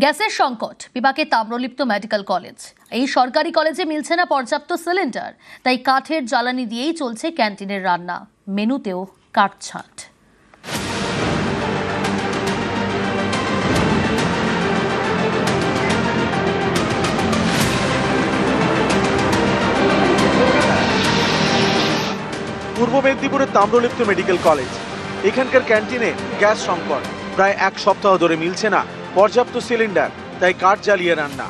গ্যাসের সংকট বিপাকে তাম্রলিপ্ত মেডিকেল কলেজ। এই সরকারি কলেজে মিলছে না পর্যাপ্ত সিলিন্ডার, তাই কাঠের জ্বালানি দিয়েই চলছে ক্যান্টিনের রান্না, মেনুতেও কাটছাঁট। পূর্ব মেদিনীপুরের তাম্রলিপ্ত মেডিকেল কলেজ, এখানকার ক্যান্টিনে গ্যাস সংকট। প্রায় এক সপ্তাহ ধরে মিলছে না পর্যাপ্ত সিলিন্ডার, তাই কাঠ জ্বালিয়ে রান্না।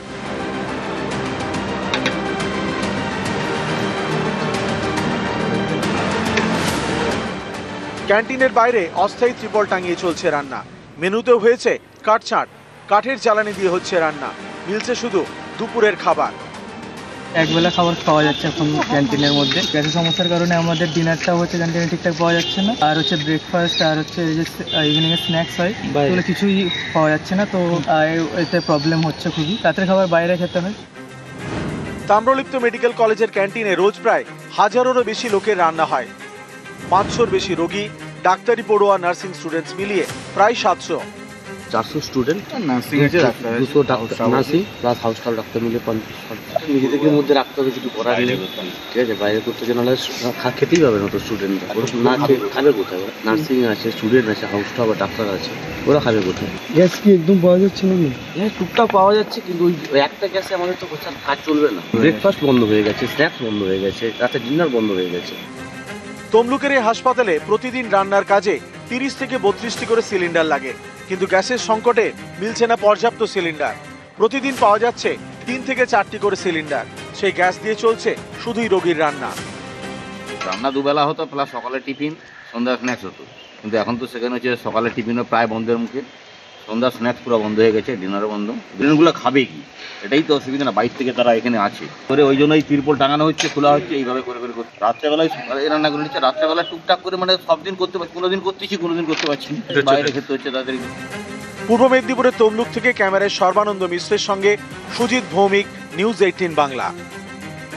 ক্যান্টিনের বাইরে অস্থায়ী ত্রিপল টাঙিয়ে চলছে রান্না, মেনুতেও হয়েছে কাটছাঁট। কাঠের জ্বালানি দিয়ে হচ্ছে রান্না, মিলছে শুধু দুপুরের খাবার। একবেলা খাবার পাওয়া যাচ্ছে এখন ক্যান্টিনের মধ্যে। গ্যাসের সমস্যার কারণে আমাদের ডিনারটাও হচ্ছে ক্যান্টিনে ঠিকঠাক পাওয়া যাচ্ছে না, আর হচ্ছে ব্রেকফাস্ট আর হচ্ছে এই যে ইভিনিং এর স্ন্যাক্স হয়, এগুলো কিছুই পাওয়া যাচ্ছে না। তো এতে প্রবলেম হচ্ছে খুবই। রাতের খাবার বাইরে খেতে হয়। তাম্রলিপ্ত মেডিকেল কলেজের ক্যান্টিনে রোজ প্রায় হাজারেরও বেশি লোকের রান্না হয়। 500-র বেশি রোগী, ডাক্তারি পড়ুয়া, নার্সিং স্টুডেন্টস মিলিয়ে প্রায় 700। 400 student, 200 doctor, nursing plus house staff doctor মিলে 50। নিজেদের মধ্যে রাখতে হবে, কিছু করার নেই, ঠিক আছে। বাইরে করতে গেলে খেতেই পাবে না তো স্টুডেন্টরা, না খেয়ে খাবে কোথায়? নার্সিং আছে, স্টুডেন্ট আছে, হাউস স্টাফ আর ডাক্তার আছে, ওরা খাবে কোথায়? গ্যাস কি একদম পাওয়া যাচ্ছে না? হ্যাঁ, টুকটাক পাওয়া যাচ্ছে, কিন্তু ওই একটা গ্যাসে আমাদের তো কাজ চলবে না। ব্রেকফাস্ট বন্ধ হয়ে গেছে, স্ন্যাক্স বন্ধ হয়ে গেছে, রাতে ডিনার বন্ধ হয়ে গেছে। তমলুকের এই হাসপাতালে প্রতিদিন রান্নার কাজে 30 থেকে 32টি করে সিলিন্ডার লাগে, কিন্তু গ্যাসের সংকটে মিলছে না পর্যাপ্ত সিলিন্ডার। প্রতিদিন পাওয়া যাচ্ছে 3 থেকে 4টি করে সিলিন্ডার, সেই গ্যাস দিয়ে চলছে শুধুই রোগীর রান্না। রান্না দুবেলা হতো, প্লাস সকালে টিফিন, সন্ধ্যা স্ন্যাক্স হতো, কিন্তু এখন তো সেখানে হচ্ছে সকালে টিফিনও প্রায় বন্ধের মুখে, সন্ধ্যা স্ন্যাক্স পুরো বন্ধ হয়ে গেছে, ডিনারও বন্ধ। ডিনারগুলো খাবে কি? এটাই তো অসুবিধা না, বাইরে থেকে তারা এখানে আছে করে, ওই জন্য এই তিরপল টাঙানো হচ্ছে, খোলা হচ্ছে, এইভাবে করে করে করতে। রাত্রেবেলায় এই রান্নাগুলো নিচ্ছে, রাত্রেবেলা টুকটাক করে, মানে সব দিন করতে পারছি, কোনোদিন করতেছি কোনোদিন করতে পারছি না, বাইরে খেতে হচ্ছে তাদের। পূর্ব মেদিনীপুরের তমলুক থেকে ক্যামেরায় সর্বানন্দ মিশ্রের সঙ্গে সুজিত ভৌমিক, নিউজ 18 বাংলা।